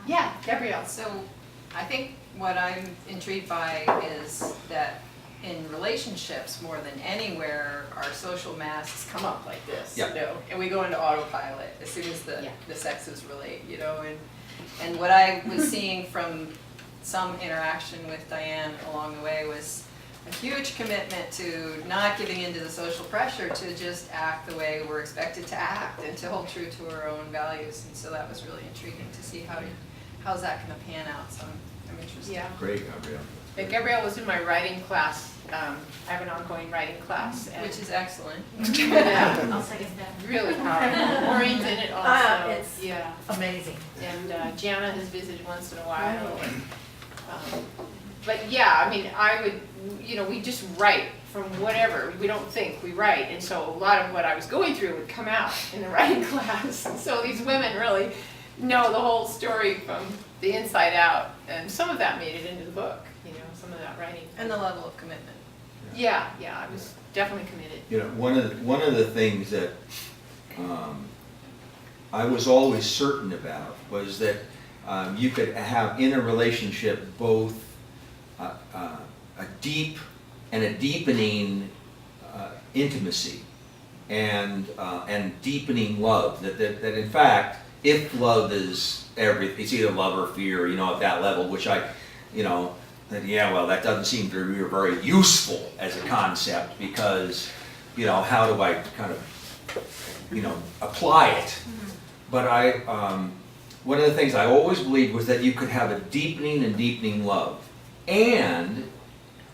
Yeah, Gabrielle. So I think what I'm intrigued by is that in relationships more than anywhere, our social masks come up like this, Yeah. you know, and we go into autopilot as soon as Yeah. the sexes relate, you know, and what I was seeing from some interaction with Diane along the way was a huge commitment to not giving into the social pressure to just act the way we're expected to act and to hold true to our own values, and so that was really intriguing to see how's that going to pan out, so I'm interested. Yeah. Great, Gabrielle. Yeah, Gabrielle was in my writing class. I have an ongoing writing class. And Which is excellent. yeah, I'll second that. really powerful. Maureen's in it also. It's yeah. amazing. And Gianna has visited once in a while. And, but yeah, I mean, I would, you know, we just write from whatever. We don't think, we write. And so a lot of what I was going through would come out in the writing class. And so these women really know the whole story from the inside out. And some of that made it into the book, you know, some of that writing. And the level of commitment. Yeah, I was definitely committed. You know, one of the things that I was always certain about was that you could have in a relationship both a deep and a deepening intimacy and deepening love. That in fact, if love is everything, it's either love or fear, you know, at that level, which that doesn't seem to be very useful as a concept because, you know, how do I kind of, you know, apply it? But one of the things I always believed was that you could have a deepening and deepening love, and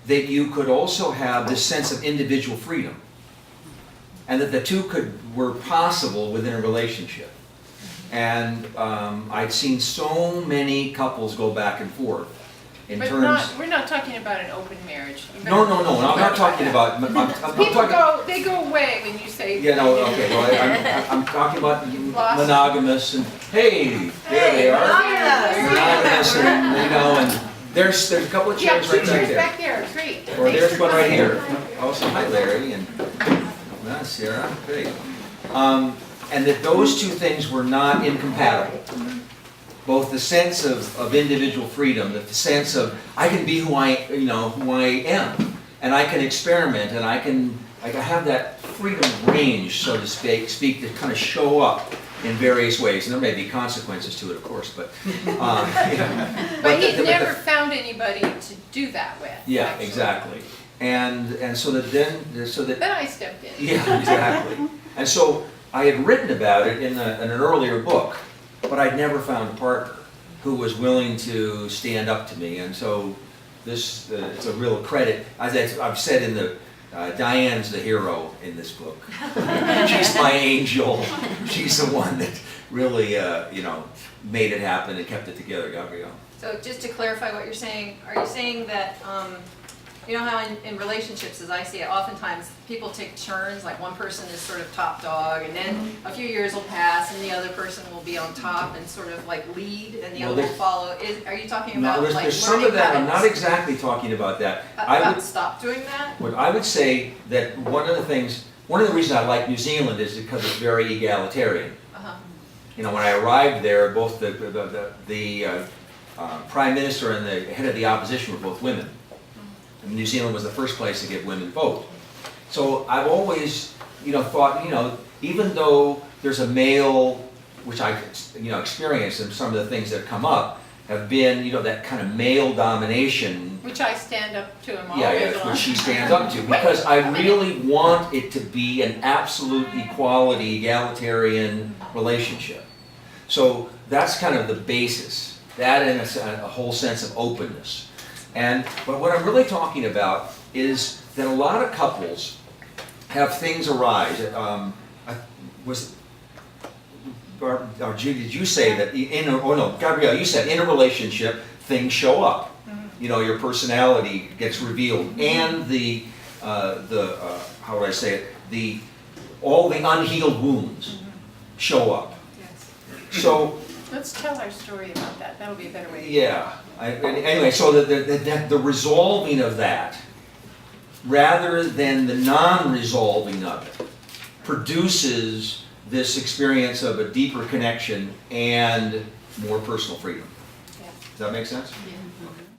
that you could also have this sense of individual freedom, and that the two were possible within a relationship. And I'd seen so many couples go back and forth in But terms. we're not talking about an open marriage. No, I'm not talking about. I'm People talking. they go away when you say. Yeah, no, okay. Well, I'm talking about monogamous and hey, there they are. Monogamous, and you know, and there's a couple of Yeah, chairs two right chairs back back there, great. there. Or there's one right here. Also, hi Larry and Sarah. Great. And that those two things were not incompatible. Both the sense of individual freedom, the sense of I can be who I am, and I can experiment, and I can have that freedom range, so to speak, to kind of show up in various ways. And there may be consequences to it, of course, but But he'd never found anybody to do that with. yeah, actually. exactly. And so that Then I stepped in. yeah, exactly. And so I had written about it in an earlier book, but I'd never found a partner who was willing to stand up to me. And so this, it's a real credit. As I've said in the, Diane's the hero in this book. She's my angel. She's the one that really, made it happen and kept it together, Gabrielle. So just to clarify what you're saying, are you saying that, you know how in relationships, as I see it, oftentimes people take turns, like one person is sort of top dog, and then a few years will pass and the other person will be on top and sort of like lead, and the Well, other will there's- follow. Are you talking No, about like there's some learning of that. how I'm to not exactly talking about that. about stop doing that? What I would say that one of the reasons I like New Zealand is because it's very egalitarian. Uh-huh. You know, when I arrived there, both the Prime Minister and the head of the opposition were both women. And New Zealand was the first place to give women vote. So I've always, thought, even though there's a male, which I've, experienced, and some of the things that come up have been, that kind of male domination. Which I stand up to him Yeah, always yeah, on. which she stands up to, because I really want it to be an absolute equality, egalitarian relationship. So that's kind of the basis, that and a whole sense of openness. But what I'm really talking about is that a lot of couples have things arise. Judy, did you say that Gabrielle, you said in a relationship things show up. Your personality gets revealed, and how would I say it? All the unhealed wounds show up. Yes. So. Let's tell our story about that. That'll be a better way to Yeah. Anyway, so the resolving of that, rather than the non-resolving of it, produces this experience of a deeper connection and more personal freedom. that make sense? Yeah.